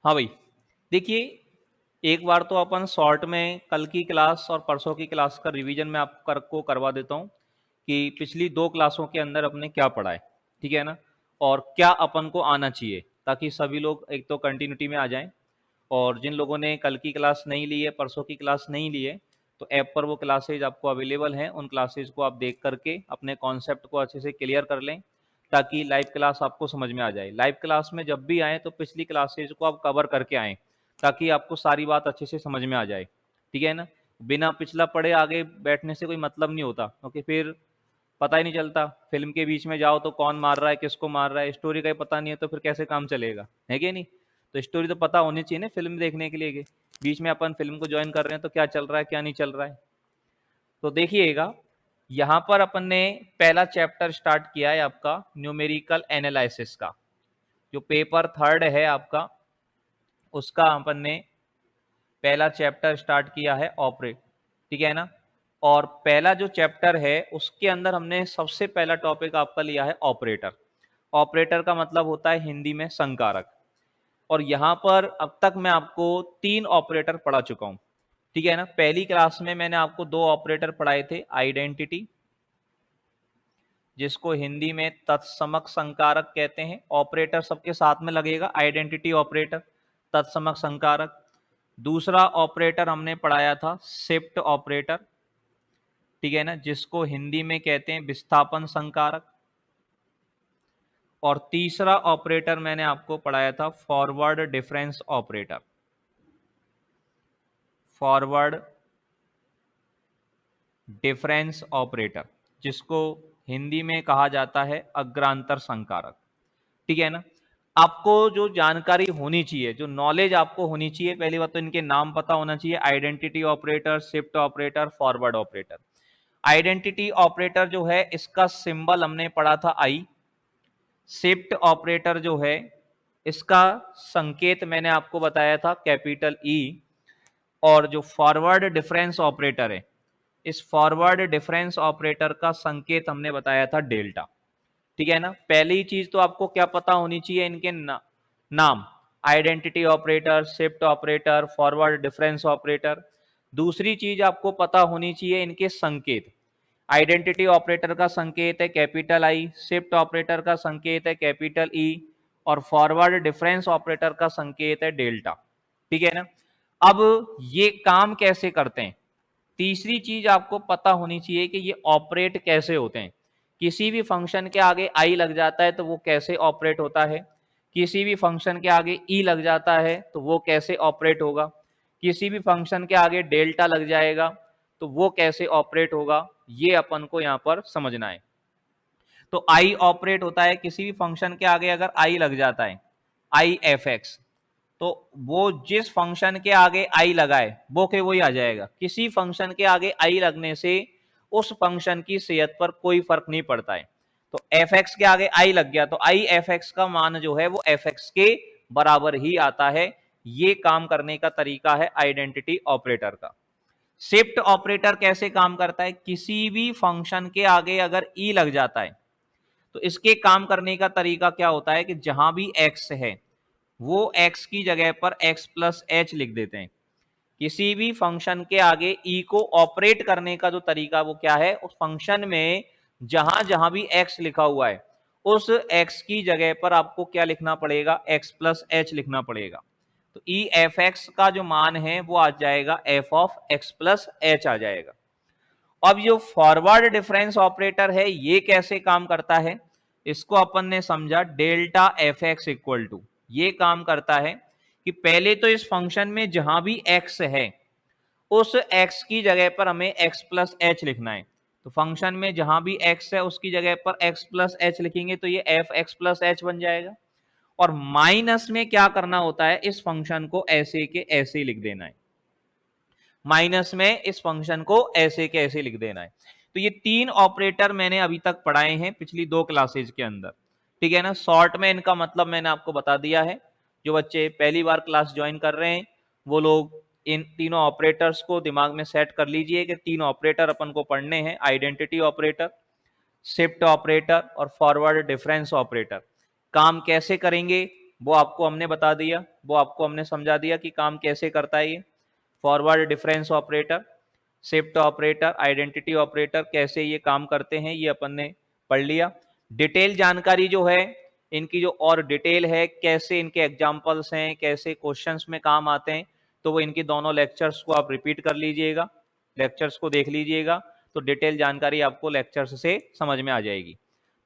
हाँ भाई, देखिए एक बार तो अपन शॉर्ट में कल की क्लास और परसों की क्लास का रिवीजन मैं आपको करवा देता हूँ कि पिछली दो क्लासों के अंदर अपने क्या पढ़ा है, ठीक है ना, और क्या अपन को आना चाहिए, ताकि सभी लोग एक तो कंटिन्यूटी में आ जाएं। और जिन लोगों ने कल की क्लास नहीं ली है, परसों की क्लास नहीं ली है, तो ऐप पर वो क्लासेज आपको अवेलेबल हैं, उन क्लासेज को आप देख करके अपने कॉन्सेप्ट को अच्छे से क्लियर कर लें, ताकि लाइव क्लास आपको समझ में आ जाए। लाइव क्लास में जब भी आए तो पिछली क्लासेज को आप कवर करके आएँ, ताकि आपको सारी बात अच्छे से समझ में आ जाए, ठीक है ना। बिना पिछला पढ़े आगे बैठने से कोई मतलब नहीं होता, क्योंकि फिर पता ही नहीं चलता। फिल्म के बीच में जाओ तो कौन मार रहा है, किसको मार रहा है, स्टोरी का ही पता नहीं है, तो फिर कैसे काम चलेगा, है कि नहीं। तो स्टोरी तो पता होनी चाहिए ना फिल्म देखने के लिए कि बीच में अपन फिल्म को ज्वाइन कर रहे हैं तो क्या चल रहा है क्या नहीं चल रहा है। तो देखिएगा, यहाँ पर अपन ने पहला चैप्टर स्टार्ट किया है आपका न्यूमेरिकल एनालिसिस का। जो पेपर थर्ड है आपका, उसका अपन ने पहला चैप्टर स्टार्ट किया है ऑपरेट, ठीक है ना। और पहला जो चैप्टर है उसके अंदर हमने सबसे पहला टॉपिक आपका लिया है ऑपरेटर। ऑपरेटर का मतलब होता है हिंदी में संकारक। और यहाँ पर अब तक मैं आपको 3 ऑपरेटर पढ़ा चुका हूँ, ठीक है ना। पहली क्लास में मैंने आपको 2 ऑपरेटर पढ़ाए थे, आइडेंटिटी, जिसको हिंदी में तत्समक संकारक कहते हैं। ऑपरेटर सबके साथ में लगेगा, आइडेंटिटी ऑपरेटर, तत्समक संकारक। दूसरा ऑपरेटर हमने पढ़ाया था शिफ्ट ऑपरेटर, ठीक है ना, जिसको हिंदी में कहते हैं विस्थापन संकारक। और तीसरा ऑपरेटर मैंने आपको पढ़ाया था forward difference operator, forward difference operator, जिसको हिंदी में कहा जाता है अग्रांतर संकारक, ठीक है ना। आपको जो जानकारी होनी चाहिए, जो नॉलेज आपको होनी चाहिए, पहली बात तो इनके नाम पता होना चाहिए, identity operator, shift operator, forward operator. Identity operator जो है इसका सिंबल हमने पढ़ा था आई। शिफ्ट ऑपरेटर जो है इसका संकेत मैंने आपको बताया था कैपिटल ई। और जो फॉरवर्ड डिफरेंस ऑपरेटर है, इस फॉरवर्ड डिफरेंस ऑपरेटर का संकेत हमने बताया था डेल्टा, ठीक है ना। पहली चीज तो आपको क्या पता होनी चाहिए, इनके नाम, identity operator, shift operator, forward difference operator. दूसरी चीज आपको पता होनी चाहिए इनके संकेत। आइडेंटिटी ऑपरेटर का संकेत है कैपिटल आई, शिफ्ट ऑपरेटर का संकेत है कैपिटल ई, और फॉरवर्ड डिफरेंस ऑपरेटर का संकेत है डेल्टा, ठीक है ना। अब ये काम कैसे करते हैं, तीसरी चीज आपको पता होनी चाहिए कि ये ऑपरेट कैसे होते हैं। किसी भी फंक्शन के आगे आई लग जाता है तो वो कैसे ऑपरेट होता है, किसी भी फंक्शन के आगे ई लग जाता है तो वो कैसे ऑपरेट होगा, किसी भी फंक्शन के आगे डेल्टा लग जाएगा तो वो कैसे ऑपरेट होगा, ये अपन को यहां पर समझना है। तो आई ऑपरेट होता है, किसी भी फंक्शन के आगे अगर आई लग जाता है, आई एफ एक्स, तो वो जिस फंक्शन के आगे आई लगाए वो के वही आ जाएगा। किसी फंक्शन के आगे आई लगने से उस फंक्शन की सेहत पर कोई फर्क नहीं पड़ता है। तो एफ एक्स के आगे आई लग गया तो आई एफ एक्स का मान जो है वो एफ एक्स के बराबर ही आता है। ये काम करने का तरीका है आइडेंटिटी ऑपरेटर का। शिफ्ट ऑपरेटर कैसे काम करता है, किसी भी फंक्शन के आगे अगर ई लग जाता है तो इसके काम करने का तरीका क्या होता है कि जहां भी एक्स है वो x की जगह पर x प्लस एच लिख देते हैं। किसी भी फंक्शन के आगे e को ऑपरेट करने का जो तरीका वो क्या है, उस फंक्शन में जहां जहां भी x लिखा हुआ है उस x की जगह पर आपको क्या लिखना पड़ेगा, x प्लस एच लिखना पड़ेगा। तो ई एफ एक्स का जो मान है वो आ जाएगा F of X plus H आ जाएगा। अब जो फॉरवर्ड डिफरेंस ऑपरेटर है ये कैसे काम करता है, इसको अपन ने समझा delta F x equal to, ये काम करता है कि पहले तो इस फंक्शन में जहां भी x है उस x की जगह पर हमें x प्लस एच लिखना है। तो फंक्शन में जहां भी x है उसकी जगह पर x प्लस एच लिखेंगे तो ये एफ एक्स प्लस एच बन जाएगा। और माइनस में क्या करना होता है, इस फंक्शन को ऐसे के ऐसे लिख देना है। माइनस में इस फंक्शन को ऐसे के ऐसे लिख देना है। तो ये 3 ऑपरेटर मैंने अभी तक पढ़ाए हैं पिछली 2 क्लासेज के अंदर, ठीक है ना। शॉर्ट में इनका मतलब मैंने आपको बता दिया है। जो बच्चे पहली बार क्लास ज्वाइन कर रहे हैं वो लोग इन तीनों ऑपरेटर्स को दिमाग में सेट कर लीजिए कि 3 ऑपरेटर अपन को पढ़ने हैं, आइडेंटिटी ऑपरेटर, शिफ्ट ऑपरेटर और फॉरवर्ड डिफरेंस ऑपरेटर। काम कैसे करेंगे वो आपको हमने बता दिया, वो आपको हमने समझा दिया कि काम कैसे करता है ये। Forward difference operator, shift operator, identity operator, कैसे ये काम करते हैं ये अपन ने पढ़ लिया। डिटेल जानकारी जो है इनकी, जो और डिटेल है, कैसे इनके एग्जाम्पल्स हैं, कैसे क्वेश्चंस में काम आते हैं, तो वो इनकी दोनों लेक्चर्स को आप रिपीट कर लीजिएगा, लेक्चर्स को देख लीजिएगा, तो डिटेल जानकारी आपको लेक्चर्स से समझ में आ जाएगी।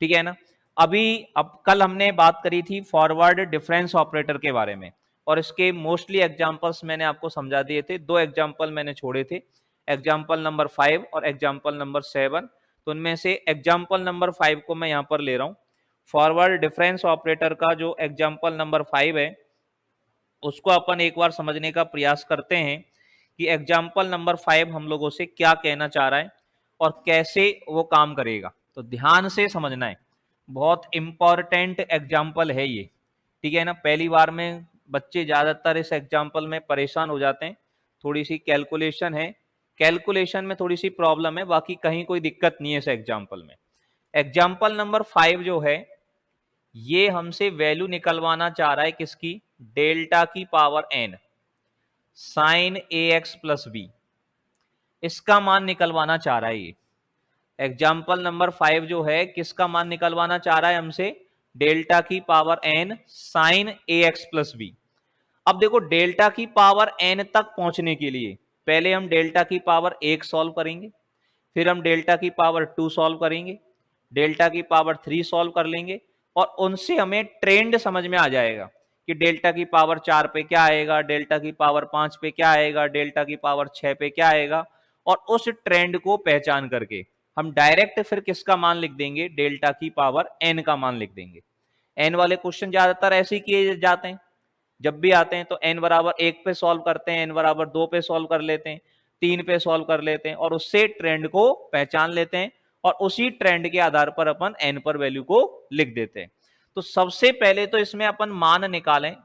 ठीक है ना। अभी अब कल हमने बात करी थी फॉरवर्ड डिफरेंस ऑपरेटर के बारे में, और इसके मोस्टली एग्जांपल्स मैंने आपको समझा दिए थे। दो एग्जांपल मैंने छोड़े थे, एग्जांपल नंबर 5 और एग्जांपल नंबर 7। तो उनमें से एग्जांपल नंबर 5 को मैं यहां पर ले रहा हूं। फॉरवर्ड डिफरेंस ऑपरेटर का जो एग्जांपल नंबर 5 है उसको अपन एक बार समझने का प्रयास करते हैं कि एग्जाम्पल नंबर 5 हम लोगों से क्या कहना चाह रहा है और कैसे वो काम करेगा। तो ध्यान से समझना है, बहुत इंपॉर्टेंट एग्जाम्पल है ये। ठीक है ना। पहली बार में बच्चे ज्यादातर इस एग्जाम्पल में परेशान हो जाते हैं, थोड़ी सी कैलकुलेशन है, कैलकुलेशन में थोड़ी सी प्रॉब्लम है, बाकी कहीं कोई दिक्कत नहीं है इस एग्जाम्पल में। एग्जाम्पल नंबर 5 जो है ये हमसे वैल्यू निकलवाना चाह रहा है किसकी, डेल्टा की power n sign A X plus B, इसका मान निकलवाना चाह रहा है ये। एग्जाम्पल नंबर 5 जो है किसका मान निकलवाना चाह रहा है हमसे, डेल्टा की power n sign A X plus B. अब देखो डेल्टा की पावर n तक पहुंचने के लिए पहले हम डेल्टा की पावर 1 सॉल्व करेंगे, फिर हम डेल्टा की पावर 2 सॉल्व करेंगे, डेल्टा की पावर 3 सॉल्व कर लेंगे, और उनसे हमें ट्रेंड समझ में आ जाएगा कि डेल्टा की पावर 4 पे क्या आएगा, डेल्टा की पावर 5 पे क्या आएगा, डेल्टा की पावर 6 पे क्या आएगा। और उस ट्रेंड को पहचान करके हम डायरेक्ट फिर किसका मान लिख देंगे, डेल्टा की पावर n का मान लिख देंगे। n वाले क्वेश्चन ज्यादातर ऐसे ही किए जाते हैं, जब भी आते हैं तो n बराबर 1 पे सॉल्व करते हैं, n बराबर 2 पे सॉल्व कर लेते हैं, 3 पे सॉल्व कर लेते हैं, और उससे ट्रेंड को पहचान लेते हैं, और उसी ट्रेंड के आधार पर अपन n पर वैल्यू को लिख देते हैं। तो सबसे पहले तो इसमें अपन मान निकालें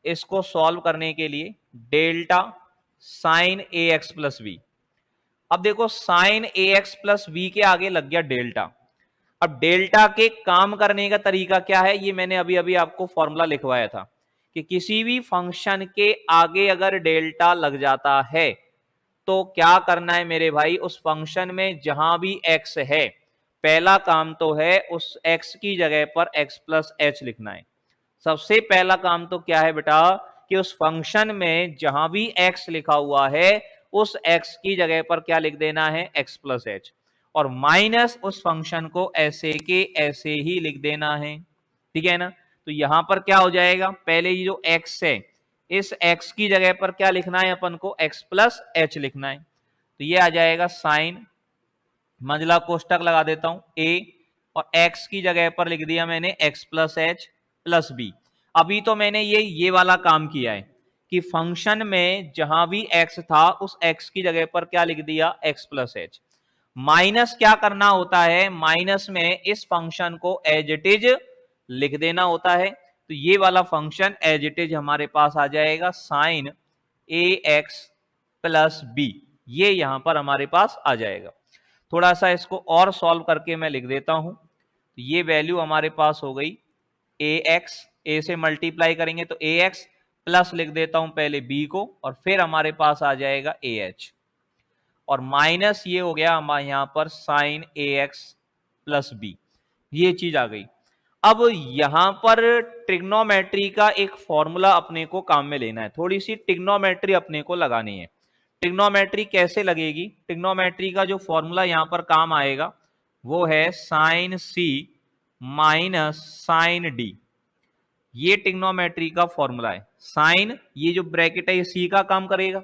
इसको सॉल्व करने के लिए, delta sine A X plus B. अब देखो sign A X plus B के आगे लग गया डेल्टा। अब डेल्टा के काम करने का तरीका क्या है, ये मैंने अभी अभी आपको फॉर्मूला लिखवाया था कि किसी भी फंक्शन के आगे अगर डेल्टा लग जाता है तो क्या करना है मेरे भाई, उस फंक्शन में जहां भी x है पहला काम तो है उस x की जगह पर x प्लस एच लिखना है। सबसे पहला काम तो क्या है बेटा कि उस फंक्शन में जहां भी x लिखा हुआ है उस x की जगह पर क्या लिख देना है, x प्लस एच, और माइनस उस फंक्शन को ऐसे के ऐसे ही लिख देना है। ठीक है ना। तो यहां पर क्या हो जाएगा, पहले ये जो x है इस x की जगह पर क्या लिखना है अपन को, x प्लस एच लिखना है। तो ये आ जाएगा साइन, मंझला कोष्टक लगा देता हूं a, और x की जगह पर लिख दिया मैंने x plus h plus b. अभी तो मैंने ये वाला काम किया है कि फंक्शन में जहां भी x था उस x की जगह पर क्या लिख दिया, x प्लस एच। माइनस क्या करना होता है, माइनस में इस फंक्शन को एज इट इज लिख देना होता है। तो ये वाला फंक्शन एज इट इज हमारे पास आ जाएगा sine A X plus B, ये यहां पर हमारे पास आ जाएगा। थोड़ा सा इसको और सॉल्व करके मैं लिख देता हूं। तो ये वैल्यू हमारे पास हो गई ए एक्स, ए से मल्टीप्लाई करेंगे तो ए एक्स प्लस लिख देता हूं पहले बी को, और फिर हमारे पास आ जाएगा ए एच, और माइनस ये हो गया हमारे यहां पर sign A X plus B, ये चीज आ गई। अब यहां पर ट्रिग्नोमेट्री का एक फॉर्मूला अपने को काम में लेना है, थोड़ी सी ट्रिग्नोमेट्री अपने को लगानी है। ट्रिग्नोमेट्री कैसे लगेगी, ट्रिग्नोमेट्री का जो फॉर्मूला यहां पर काम आएगा वो है sign c minus sine D. ये ट्रिग्नोमेट्री का फॉर्मूला है। साइन, ये जो ब्रैकेट है ये सी का काम करेगा,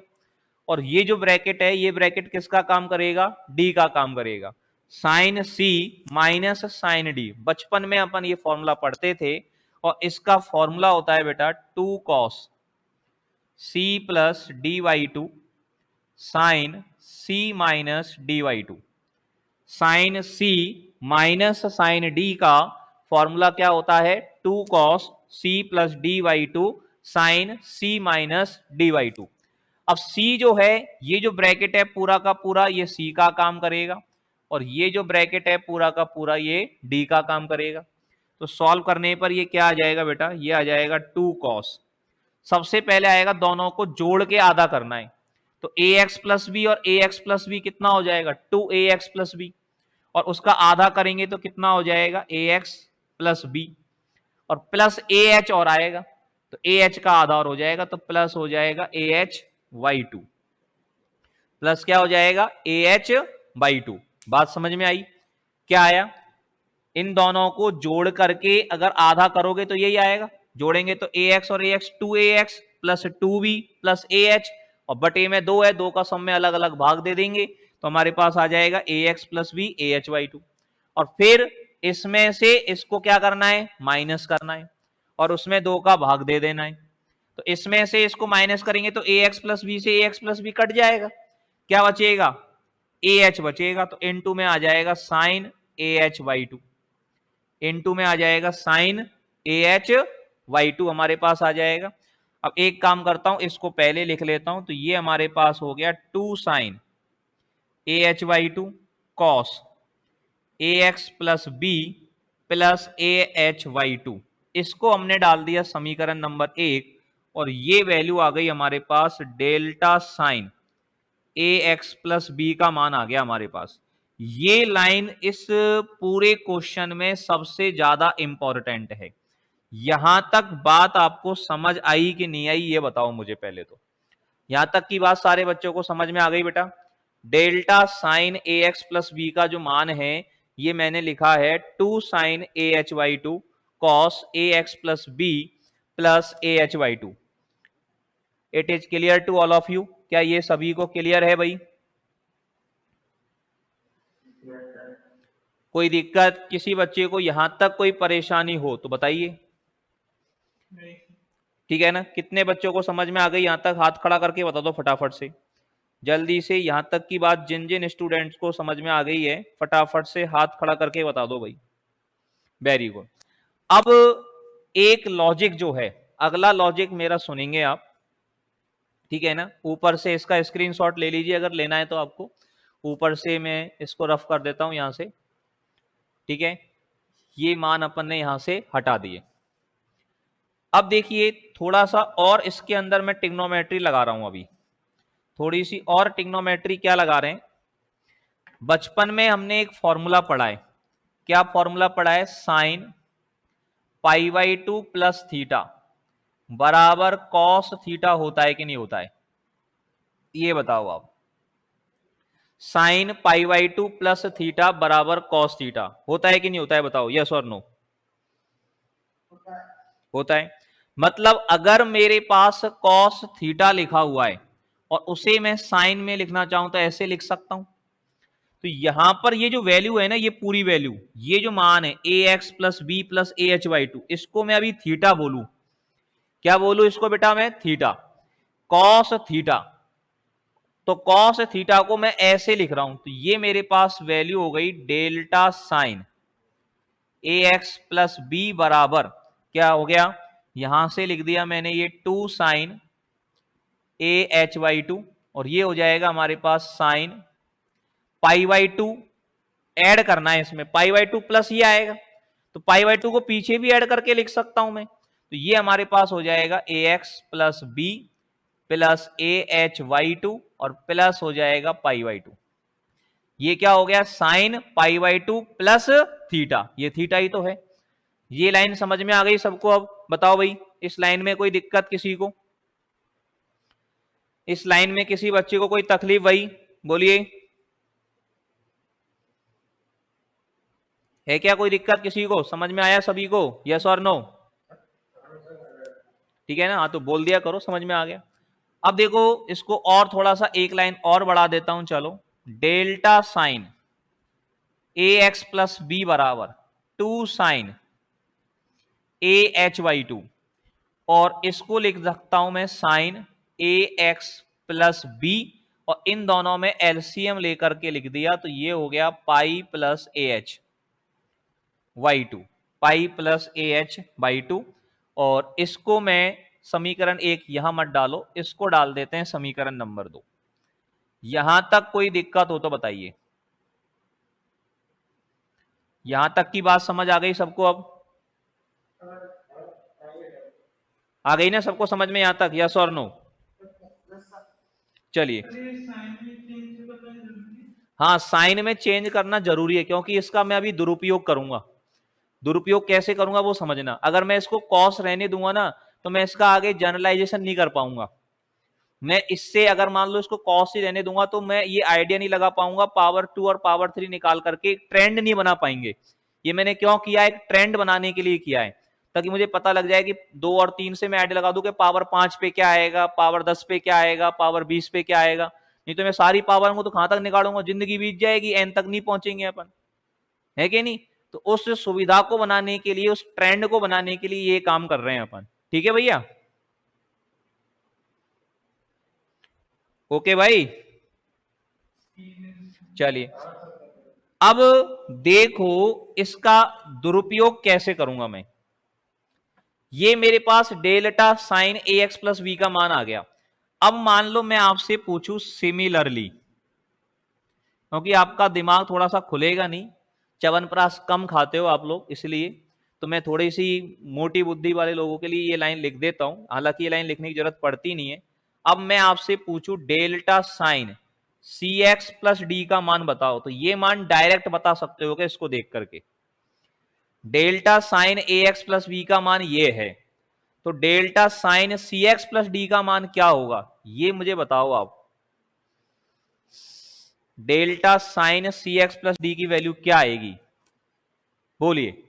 और ये जो ब्रैकेट है ये ब्रैकेट किसका काम करेगा, डी का काम करेगा। Sign c minus sine D, बचपन में अपन ये फॉर्मूला पढ़ते थे, और इसका फॉर्मूला होता है बेटा 2 cos c plus d by two sine c minus d by two. Sine c minus sine d का फॉर्मूला क्या होता है, 2 cos c plus d by two sine c minus d by two. अब C जो है, ये जो bracket है पूरा का पूरा ये C का काम करेगा, और ये जो ब्रैकेट है पूरा का पूरा ये D का काम करेगा। तो सॉल्व करने पर ये क्या आ जाएगा बेटा, ये आ जाएगा 2 cos। सबसे पहले आएगा दोनों को जोड़ के आधा करना है, तो ax प्लस बी और ax प्लस बी कितना हो जाएगा 2ax प्लस बी, और उसका आधा करेंगे तो कितना हो जाएगा ax प्लस बी, और प्लस ah और आएगा तो ah का आधा और हो जाएगा, तो प्लस हो जाएगा ah/2, प्लस क्या हो जाएगा ah/2। बात समझ में आई? क्या आया? इन दोनों को जोड़ करके अगर आधा करोगे तो यही आएगा, जोड़ेंगे तो ax और ax 2ax plus 2b plus ah, और बटे में 2 है, 2 का सम में अलग अलग भाग दे देंगे तो हमारे पास आ जाएगा ax प्लस b ah/2। और फिर इसमें से इसको क्या करना है, माइनस करना है, और उसमें 2 का भाग दे देना है। तो इसमें से इसको माइनस करेंगे तो ax प्लस b से ax प्लस b कट जाएगा, क्या बचेगा ah बचेगा, तो इनटू में आ जाएगा साइन ah/2, इनटू में आ जाएगा साइन ah/2 हमारे पास आ जाएगा। अब एक काम करता हूं, इसको पहले लिख लेता हूं, तो ये हमारे पास हो गया 2 sine ah/2 cos ax plus B plus ah/2, इसको हमने डाल दिया समीकरण नंबर 1, और ये वैल्यू आ गई हमारे पास delta sine ax plus B का मान आ गया हमारे पास। ये लाइन इस पूरे क्वेश्चन में सबसे ज्यादा इंपॉर्टेंट है। यहां तक बात आपको समझ आई कि नहीं आई ये बताओ मुझे पहले तो। यहां तक की बात सारे बच्चों को समझ में आ गई बेटा? Delta sine ax plus B का जो मान है ये मैंने लिखा है 2 sine ah/2 cos ax plus B plus ah/2। It is clear to all of you? क्या ये सभी को क्लियर है भाई? कोई दिक्कत, किसी बच्चे को यहां तक कोई परेशानी हो तो बताइए। ठीक है ना? कितने बच्चों को समझ में आ गई यहां तक? हाथ खड़ा करके बता दो फटाफट से, जल्दी से। यहां तक की बात जिन जिन स्टूडेंट्स को समझ में आ गई है फटाफट से हाथ खड़ा करके बता दो भाई। Very good. अब एक लॉजिक जो है, अगला लॉजिक मेरा सुनेंगे आप, ठीक है ना? ऊपर से इसका स्क्रीनशॉट ले लीजिए अगर लेना है तो आपको। ऊपर से मैं इसको रफ कर देता हूं यहां से, ठीक है? ये मान अपन ने यहां से हटा दिए। अब देखिए थोड़ा सा और इसके अंदर मैं ट्रिग्नोमेट्री लगा रहा हूं अभी, थोड़ी सी और ट्रिग्नोमेट्री। क्या लगा रहे हैं? बचपन में हमने एक फॉर्मूला पढ़ा है। क्या फॉर्मूला पढ़ा है? साइन π/2 प्लस थीटा बराबर कॉस थीटा होता है कि नहीं होता है? ये बताओ आप। साइन π/2 प्लस थीटा बराबर कॉस थीटा होता है कि नहीं होता है? बताओ यस और नो। होता है। मतलब अगर मेरे पास कॉस थीटा लिखा हुआ है और उसे मैं साइन में लिखना चाहूं तो ऐसे लिख सकता हूं। तो यहां पर ये जो वैल्यू है ना, ये पूरी वैल्यू, ये जो मान है ax plus B plus ah/2, इसको मैं अभी थीटा बोलूं। क्या बोलूं इसको बेटा मैं? थीटा। Cos theta. तो कॉस थीटा को मैं ऐसे लिख रहा हूं, तो ये मेरे पास वैल्यू हो गई delta sine ax plus B बराबर क्या हो गया? यहां से लिख दिया मैंने ये 2 साइन ah/2, और ये हो जाएगा हमारे पास साइन π/2। ऐड करना है इसमें, π/2 प्लस ये आएगा, तो π/2 को पीछे भी ऐड करके लिख सकता हूं मैं। तो ये हमारे पास हो जाएगा ax plus B plus ah/2 और प्लस हो जाएगा π/2। ये क्या हो गया? Sine π/2 plus theta. ये थीटा ही तो है। ये लाइन समझ में आ गई सबको? अब बताओ भाई, इस लाइन में कोई दिक्कत किसी को? इस लाइन में किसी बच्चे को कोई तकलीफ? भाई बोलिए, है क्या कोई दिक्कत किसी को? समझ में आया सभी को? यस और नो? ठीक है ना? हाँ तो बोल दिया करो समझ में आ गया। अब देखो इसको और थोड़ा सा एक लाइन और बढ़ा देता हूं, चलो। Delta sine ax plus B बराबर 2 साइन ah/2, और इसको लिख सकता हूं मैं साइन ax प्लस बी, और इन दोनों में एलसीएम लेकर के लिख दिया, तो ये हो गया पाई प्लस ah/2, पाई प्लस ah/2। और इसको मैं समीकरण 1 यहां मत डालो, इसको डाल देते हैं समीकरण नंबर 2। यहां तक कोई दिक्कत हो तो बताइए। यहां तक की बात समझ आ गई सबको? अब आ गई ना सबको समझ में यहां तक, यस और नो? चलिए, हाँ साइन में चेंज करना जरूरी है, क्योंकि इसका मैं अभी दुरुपयोग करूंगा। दुरुपयोग कैसे करूंगा वो समझना। अगर मैं इसको कॉस रहने दूंगा ना, तो मैं इसका आगे जनरलाइजेशन नहीं कर पाऊंगा। मैं इससे अगर मान लो इसको कॉस ही रहने दूंगा, तो मैं ये आइडिया नहीं लगा पाऊंगा पावर 2 और पावर 3 निकाल करके ट्रेंड नहीं बना पाएंगे। ये मैंने क्यों किया? एक ट्रेंड बनाने के लिए किया है, ताकि मुझे पता लग जाए कि 2 और 3 से मैं आइडिया लगा दूं कि पावर 5 पे क्या आएगा, पावर 10 पे क्या आएगा, पावर 20 पे क्या आएगा। नहीं तो मैं सारी पावर को तो कहां तक निकालूंगा, जिंदगी बीत जाएगी, एन तक नहीं पहुंचेंगे अपन, है कि नहीं? तो उस सुविधा को बनाने के लिए, उस ट्रेंड को बनाने के लिए ये काम कर रहे हैं अपन। ठीक है भैया? ओके भाई, चलिए अब देखो इसका दुरुपयोग कैसे करूंगा मैं। ये मेरे पास delta sine A X plus B का मान आ गया। अब मान लो मैं आपसे पूछूं सिमिलरली, क्योंकि आपका दिमाग थोड़ा सा खुलेगा नहीं, च्यवनप्राश कम खाते हो आप लोग, इसलिए तो मैं थोड़ी सी मोटी बुद्धि वाले लोगों के लिए ये लाइन लिख देता हूं, हालांकि ये लाइन लिखने की जरूरत पड़ती नहीं है। अब मैं आपसे पूछूं delta sign C X plus D का मान बताओ, तो ये मान डायरेक्ट बता सकते हो क्या इसको देख करके? Delta sine A X plus B का मान ये है, तो delta sign C X plus D का मान क्या होगा, ये मुझे बताओ आप। Delta sign C X plus D की वैल्यू क्या आएगी, बोलिए।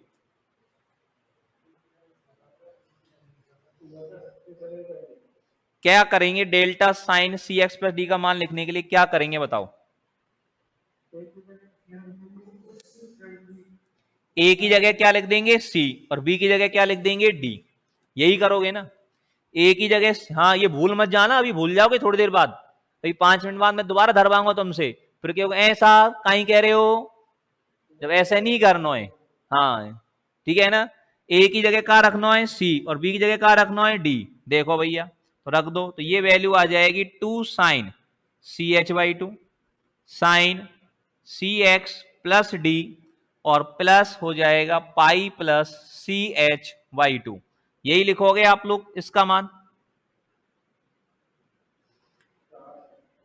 क्या करेंगे delta sign C X plus D का मान लिखने के लिए, क्या करेंगे बताओ? ए की जगह क्या लिख देंगे, सी, और बी की जगह क्या लिख देंगे, डी। यही करोगे ना? ए की जगह, हाँ ये भूल मत जाना, अभी भूल जाओगे थोड़ी देर बाद, भाई 5 मिनट बाद मैं दोबारा धरवाऊंगा तुमसे, फिर क्यों ऐसा कहीं कह रहे हो, जब ऐसा नहीं करना है। हाँ ठीक है ना? ए की जगह क्या रखना है, सी, और बी की जगह क्या रखना है, डी। देखो भैया, तो रख दो, तो ये वैल्यू आ जाएगी 2 sine C H by 2 sine C X plus D, और प्लस हो जाएगा pi plus C H by 2। यही लिखोगे आप लोग इसका मान,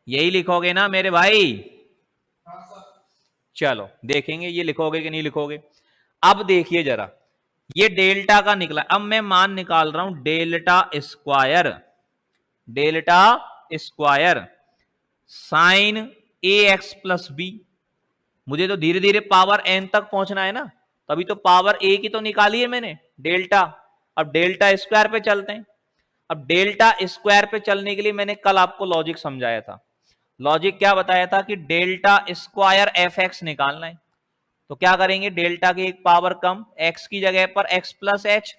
यही लिखोगे ना मेरे भाई? चलो देखेंगे ये लिखोगे कि नहीं लिखोगे। अब देखिए जरा, ये डेल्टा का निकला, अब मैं मान निकाल रहा हूं delta square, delta square sine A X plus B. मुझे तो धीरे धीरे पावर एन तक पहुंचना है ना, तभी तो पावर ए की तो निकाली है मैंने डेल्टा। अब डेल्टा स्क्वायर पे चलते हैं। अब डेल्टा स्क्वायर पे चलने के लिए मैंने कल आपको लॉजिक समझाया था। लॉजिक क्या बताया था कि डेल्टा स्क्वायर एफ एक्स निकालना है, तो क्या करेंगे, डेल्टा की एक पावर कम, एक्स की जगह पर एक्स प्लस एच,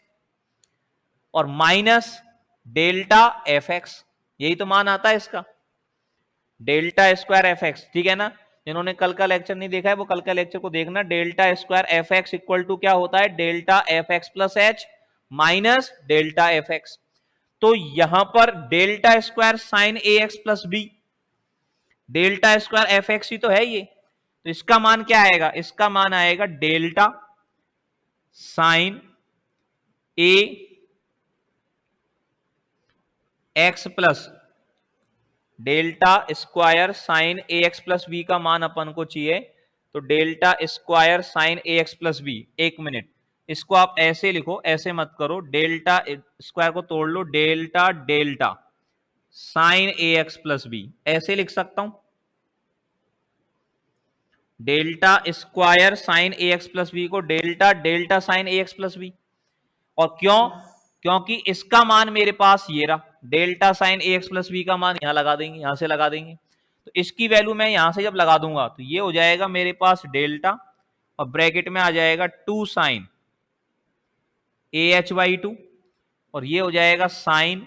और माइनस डेल्टा एफ एक्स, यही तो मान आता है इसका, डेल्टा स्क्वायर एफ एक्स। ठीक है ना? जिन्होंने कल का लेक्चर नहीं देखा है वो कल का लेक्चर को देखना। Delta square F x equal to क्या होता है, delta F X plus H minus delta F X. तो यहां पर delta square sine A X plus B, delta square F X ही तो है ये, तो इसका मान क्या आएगा, इसका मान आएगा delta sine A X plus, delta square sine A X plus B का मान अपन को चाहिए, तो delta square sine A X plus B. एक मिनट, इसको आप ऐसे लिखो, ऐसे मत करो, डेल्टा स्क्वायर को तोड़ लो, delta delta sine A X plus B, ऐसे लिख सकता हूं, delta square sine A X plus B को delta delta sine A X plus B. और क्यों? क्योंकि इसका मान मेरे पास ये रहा, delta sine A X plus B का मान यहां लगा देंगे, यहां से लगा देंगे, तो इसकी वैल्यू मैं यहां से जब लगा दूंगा तो ये हो जाएगा मेरे पास डेल्टा, और ब्रैकेट में आ जाएगा 2 साइन ए एच बाई 2, और ये हो जाएगा sine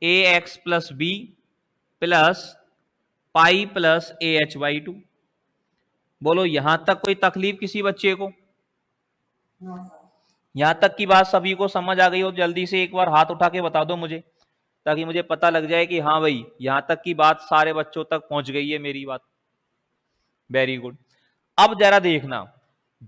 A X plus B plus pi plus A H by 2। बोलो यहां तक कोई तकलीफ किसी बच्चे को? यहां तक की बात सभी को समझ आ गई हो? जल्दी से एक बार हाथ उठा के बता दो मुझे, ताकि मुझे पता लग जाए कि हाँ भाई यहां तक की बात सारे बच्चों तक पहुंच गई है मेरी बात। Very good. अब जरा देखना,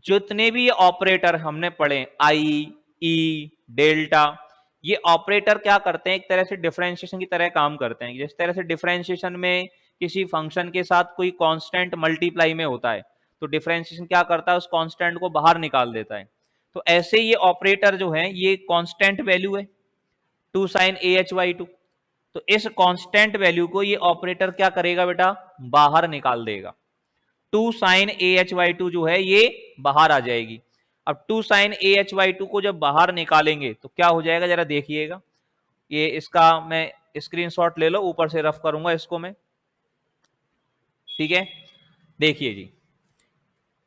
जितने भी ऑपरेटर हमने पढ़े, आई, ई, डेल्टा, ये ऑपरेटर क्या करते हैं, एक तरह से डिफरेंशिएशन की तरह काम करते हैं। जिस तरह से डिफरेंशिएशन में किसी फंक्शन के साथ कोई कांस्टेंट मल्टीप्लाई में होता है, तो डिफरेंशिएशन क्या करता है, उस कांस्टेंट को बाहर निकाल देता है। तो ऐसे ये ऑपरेटर जो है ये कांस्टेंट वैल्यू है 2 sin AH/2। तो इस कांस्टेंट वैल्यू को ये ऑपरेटर क्या करेगा बेटा, बाहर निकाल देगा। 2 sin AH/2 जो है ये बाहर आ जाएगी। अब 2 sin AH/2 को जब बाहर निकालेंगे तो क्या हो जाएगा, जरा देखिएगा। ये इसका मैं स्क्रीनशॉट ले लो, ऊपर से रफ करूंगा इसको मैं, ठीक है। देखिए जी,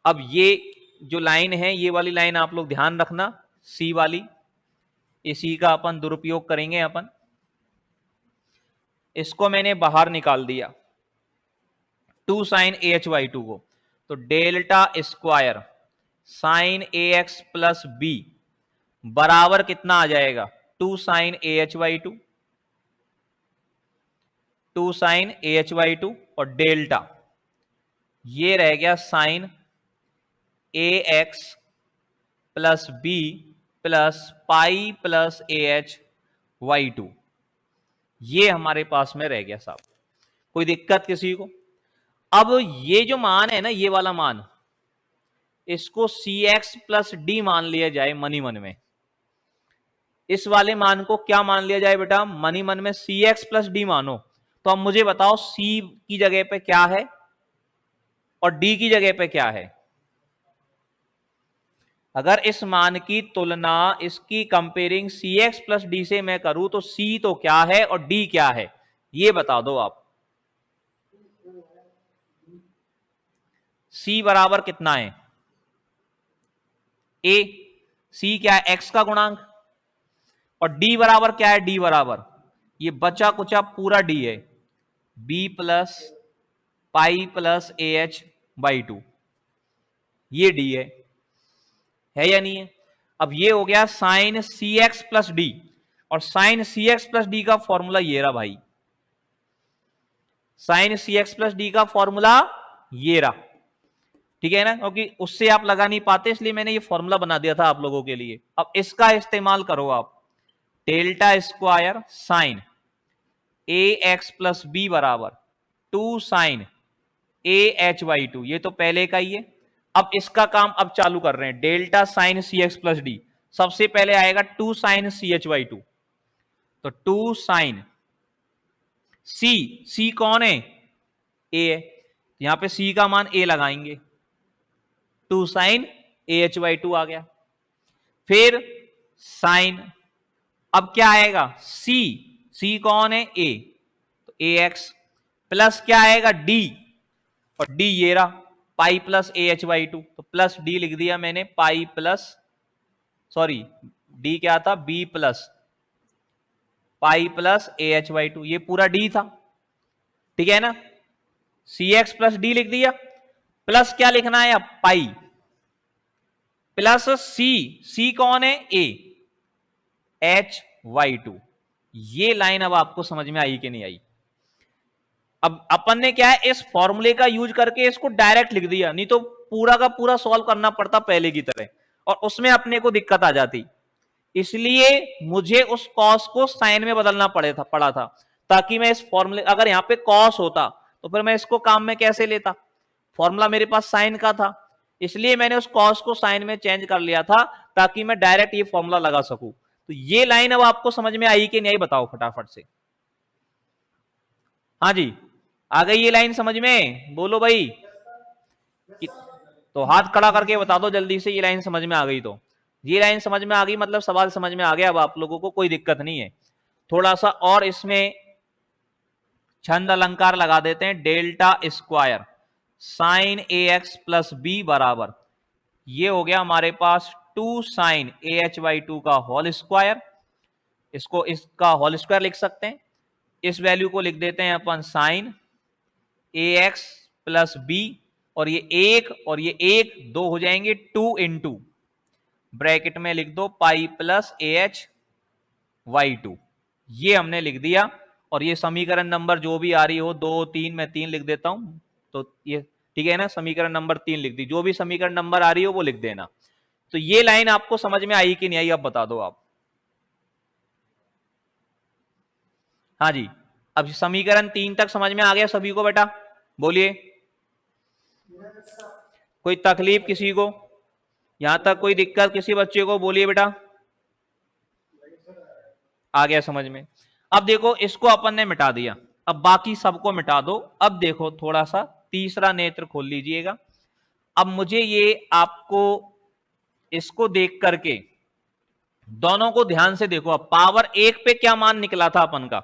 अब ये जो लाइन है, ये वाली लाइन आप लोग ध्यान रखना, सी वाली, इसी का अपन दुरुपयोग करेंगे अपन। इसको मैंने बाहर निकाल दिया 2 sin AH/2 को, तो delta square sine AX plus B बराबर कितना आ जाएगा, 2 sin AH/2, 2 sin AH/2 और डेल्टा ये रह गया sine AX plus B plus pi plus AH/2, ये हमारे पास में रह गया साहब। कोई दिक्कत किसी को? अब ये जो मान है ना, ये वाला मान, इसको CX प्लस डी मान लिया जाए मनी मन में। इस वाले मान को क्या मान लिया जाए बेटा, मनी मन में CX प्लस डी मानो। तो अब मुझे बताओ C की जगह पे क्या है और D की जगह पे क्या है। अगर इस मान की तुलना, इसकी कंपेयरिंग CX प्लस डी से मैं करूं तो C तो क्या है और D क्या है, ये बता दो आप। C बराबर कितना है, A, C क्या है, X का गुणांक, और D बराबर क्या है, D बराबर ये बचा कुचा पूरा D है, B plus pi plus AH/2, ये D है या नहीं है। अब ये हो गया साइन CX प्लस डी, और साइन CX प्लस डी का फॉर्मूला ये रहा भाई, साइन CX प्लस डी का फॉर्मूला ये रहा, ठीक है ना, क्योंकि उससे आप लगा नहीं पाते इसलिए मैंने ये फॉर्मूला बना दिया था आप लोगों के लिए। अब इसका इस्तेमाल करो आप, delta square sine AX plus B बराबर 2 साइन AH/2, ये तो पहले का ही है। अब इसका काम अब चालू कर रहे हैं, delta sine CX plus D, सबसे पहले आएगा 2 साइन CH/2, तो 2 साइन C कौन है, A है, यहां पे C का मान A लगाएंगे, 2 साइन AH/2 आ गया। फिर साइन, अब क्या आएगा, C कौन है, A, तो AX प्लस क्या आएगा D, और D ये रहा पाई प्लस AH/2, तो प्लस D लिख दिया मैंने, पाई प्लस, सॉरी D क्या था, B plus pi plus AH/2, ये पूरा D था, ठीक है ना। CX प्लस D लिख दिया, प्लस क्या लिखना है अब, पाई प्लस C कौन है, A, H/2। ये लाइन अब आपको समझ में आई कि नहीं आई। अब अपन ने क्या है, इस फॉर्मूले का यूज करके इसको डायरेक्ट लिख दिया, नहीं तो पूरा का पूरा सॉल्व करना पड़ता पहले की तरह, और उसमें अपने को दिक्कत आ जाती। इसलिए मुझे उस कॉस को साइन में बदलना पड़ा था, ताकि मैं इस फॉर्मूले, अगर यहां पे कॉस होता तो फिर मैं इसको काम में कैसे लेता, फॉर्मूला मेरे पास साइन का था, इसलिए मैंने उस कॉस को साइन में चेंज कर लिया था, ताकि मैं डायरेक्ट ये फॉर्मूला लगा सकूं। तो ये लाइन अब आपको समझ में आई कि नहीं आई, बताओ फटाफट से। हाँ जी, आ गई ये लाइन समझ में, बोलो भाई। तो हाथ खड़ा करके बता दो जल्दी से, ये लाइन समझ में आ गई तो। ये लाइन समझ में आ गई मतलब सवाल समझ में आ गया अब आप लोगों को, कोई दिक्कत नहीं है। थोड़ा सा और इसमें छंद अलंकार लगा देते हैं, delta square sine AX plus B बराबर, ये हो गया हमारे पास 2 साइन AH/2 का होल स्क्वायर, इसको इसका होल स्क्वायर लिख सकते हैं। इस वैल्यू को लिख देते हैं अपन साइन AX प्लस बी, और ये एक और ये एक दो हो जाएंगे 2 इंटू ब्रैकेट में लिख दो पाई प्लस AH/2, ये हमने लिख दिया। और ये समीकरण नंबर जो भी आ रही हो 2 3, मैं 3 लिख देता हूं, तो ये ठीक है ना, समीकरण नंबर 3 लिख दी, जो भी समीकरण नंबर आ रही हो वो लिख देना। तो ये लाइन आपको समझ में आई कि नहीं आई, अब बता दो आप। हाँ जी, अब समीकरण 3 तक समझ में आ गया सभी को बेटा, बोलिए। कोई तकलीफ किसी को, यहां तक कोई दिक्कत किसी बच्चे को, बोलिए बेटा। आ गया समझ में। अब देखो इसको अपन ने मिटा दिया, अब बाकी सबको मिटा दो। अब देखो थोड़ा सा तीसरा नेत्र खोल लीजिएगा। अब मुझे ये आपको इसको देख करके दोनों को ध्यान से देखो। अब पावर 1 पे क्या मान निकला था अपन का,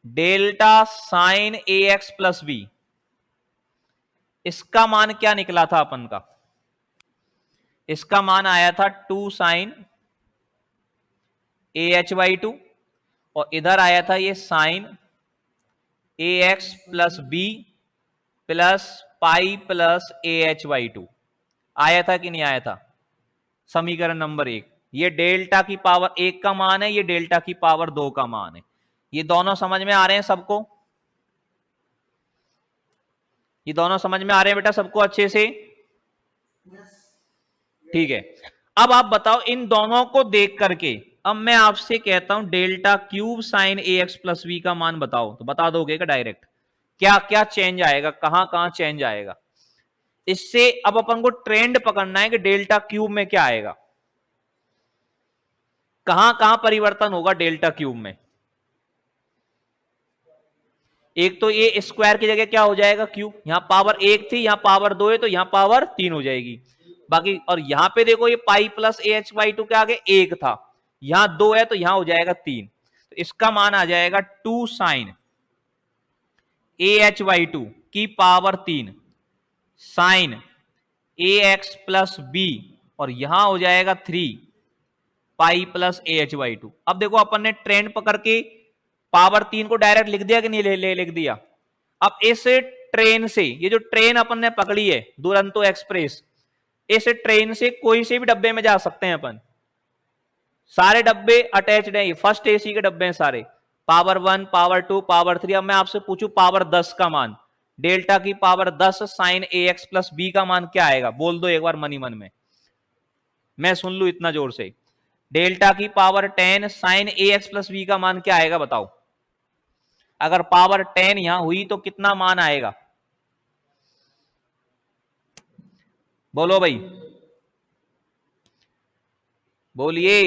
delta sine A X plus B, इसका मान क्या निकला था अपन का, इसका मान आया था 2 साइन ए एच बाई 2, और इधर आया था ये sine A X plus B plus pi plus A H by 2, आया था कि नहीं आया था, समीकरण नंबर 1। ये डेल्टा की पावर 1 का मान है, ये डेल्टा की पावर 2 का मान है। ये दोनों समझ में आ रहे हैं सबको, ये दोनों समझ में आ रहे हैं बेटा सबको अच्छे से, ठीक है। अब आप बताओ इन दोनों को देख करके, अब मैं आपसे कहता हूं delta cube sign A X plus B का मान बताओ, तो बता दोगे क्या डायरेक्ट, क्या क्या चेंज आएगा, कहां कहां चेंज आएगा। इससे अब अपन को ट्रेंड पकड़ना है कि डेल्टा क्यूब में क्या आएगा, कहां कहां परिवर्तन होगा डेल्टा क्यूब में। एक तो ये स्क्वायर की जगह क्या हो जाएगा क्यूब, यहां पावर 1 थी, यहां पावर 2 है, तो यहां पावर 3 हो जाएगी बाकी। और यहां पे देखो ये पाई प्लस ए एच बाई 2 के आगे 1 था, यहां 2 है तो यहां हो जाएगा 3, तो इसका मान आ जाएगा 2 साइन ए एच बाई 2 की power 3 sign A X plus B, और यहां हो जाएगा 3 पाई प्लस ए एच बाई 2। अब देखो अपन ने ट्रेंड पकड़ के पावर 3 को डायरेक्ट लिख दिया कि नहीं, लिख दिया। अब इस ट्रेन से, ये जो ट्रेन अपन ने पकड़ी है दुरंतो एक्सप्रेस, इस ट्रेन से कोई से भी डब्बे में जा सकते हैं अपन, सारे डब्बे अटैच्ड हैं, फर्स्ट एसी के डब्बे हैं सारे, पावर 1 पावर 2 पावर 3। अब मैं आपसे पूछूं पावर 10 का मान, डेल्टा की power 10 sign A X plus B का मान क्या आएगा, बोल दो एक बार मनी मन में, मैं सुन लू इतना जोर से। डेल्टा की power 10 sign A X plus B का मान क्या आएगा बताओ, अगर पावर 10 यहां हुई तो कितना मान आएगा, बोलो भाई बोलिए।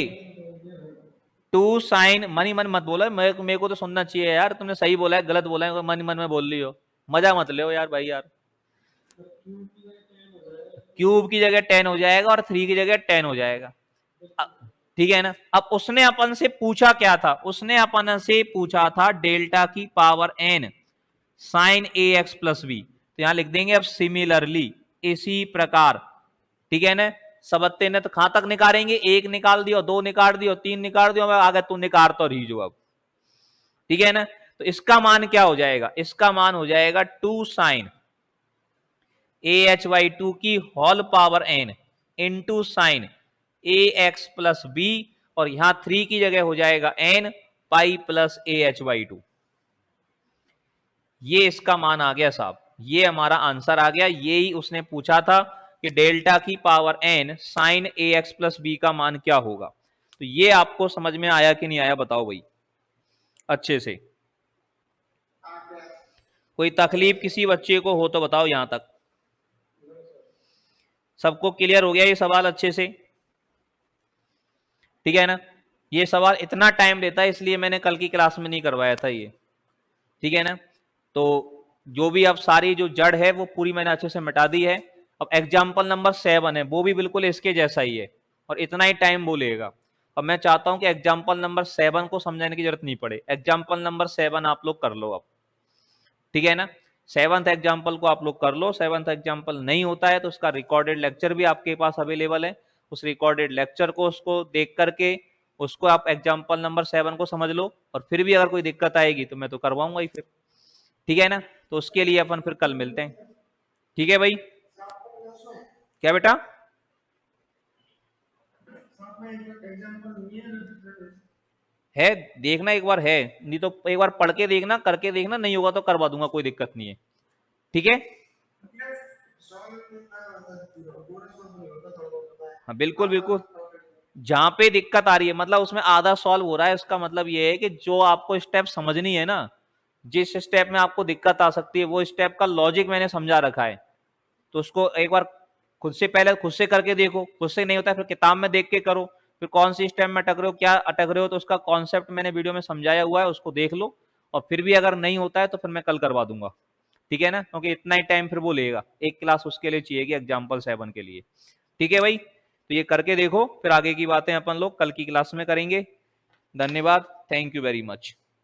2 साइन, मनी मन मत बोलो, मेरे को तो सुनना चाहिए यार, तुमने सही बोला है गलत बोला है, मनी मन में बोल रही हो, मजा मत ले यार भाई यार। क्यूब की जगह 10 हो जाएगा और 3 की जगह 10 हो जाएगा, ठीक है ना। अब उसने अपन से पूछा क्या था, उसने अपन से पूछा था डेल्टा की power n sign A X plus B, तो यहां लिख देंगे अब सिमिलरली, इसी प्रकार, ठीक है ना। सबत्ते ने तो कहां तक निकालेंगे, 1 निकाल दियो, 2 निकाल दियो, 3 निकाल दियो, आगे तू निकाल तो रही जो अब, ठीक है ना। तो इसका मान क्या हो जाएगा, इसका मान हो जाएगा 2 साइन ए एच वाई 2 की whole power n into sine A X plus B, और यहां 3 की जगह हो जाएगा n pi plus A H Y 2। ये इसका मान आ गया साहब, ये हमारा आंसर आ गया। ये ही उसने पूछा था कि डेल्टा की power n sign A X plus B का मान क्या होगा। तो ये आपको समझ में आया कि नहीं आया बताओ भाई अच्छे से। कोई तकलीफ किसी बच्चे को हो तो बताओ, यहां तक सबको क्लियर हो गया ये सवाल अच्छे से, ठीक है ना। ये सवाल इतना टाइम लेता है इसलिए मैंने कल की क्लास में नहीं करवाया था ये, ठीक है ना। तो जो भी अब सारी जो जड़ है वो पूरी मैंने अच्छे से मिटा दी है। अब एग्जाम्पल नंबर 7 है, वो भी बिल्कुल इसके जैसा ही है और इतना ही टाइम वो लेगा। अब मैं चाहता हूं कि एग्जाम्पल नंबर 7 को समझाने की जरूरत नहीं पड़े, एग्जाम्पल नंबर 7 आप लोग कर लो अब, ठीक है ना। 7th एग्जाम्पल को आप लोग कर लो। 7th एग्जाम्पल नहीं होता है तो उसका रिकॉर्डेड लेक्चर भी आपके पास अवेलेबल है, उस रिकॉर्डेड लेक्चर को उसको देख करके उसको आप एग्जाम्पल नंबर 7 को समझ लो, और फिर भी अगर कोई दिक्कत आएगी तो मैं तो करवाऊंगा ही फिर, ठीक है ना। तो उसके लिए अपन फिर कल मिलते हैं, ठीक है भाई। क्या बेटा, है देखना एक बार, है नहीं तो एक बार पढ़ के देखना, करके देखना, नहीं होगा तो करवा दूंगा, कोई दिक्कत नहीं है, ठीक है। हाँ बिल्कुल बिल्कुल, जहां पे दिक्कत आ रही है मतलब उसमें आधा सॉल्व हो रहा है, इसका मतलब ये है कि जो आपको स्टेप समझनी है ना, जिस स्टेप में आपको दिक्कत आ सकती है वो स्टेप का लॉजिक मैंने समझा रखा है, तो उसको एक बार खुद से पहले खुद से करके देखो, खुद से नहीं होता है फिर किताब में देख के करो, फिर कौन सी स्टेप में अटक रहे हो, क्या अटक रहे हो, तो उसका कॉन्सेप्ट मैंने वीडियो में समझाया हुआ है, उसको देख लो। और फिर भी अगर नहीं होता है तो फिर मैं कल करवा दूंगा, ठीक है ना, क्योंकि इतना ही टाइम फिर वो लेगा, एक क्लास उसके लिए चाहिए एग्जाम्पल 7 के लिए। ठीक है भाई, तो ये करके देखो, फिर आगे की बातें अपन लोग कल की क्लास में करेंगे। धन्यवाद, थैंक यू वेरी मच।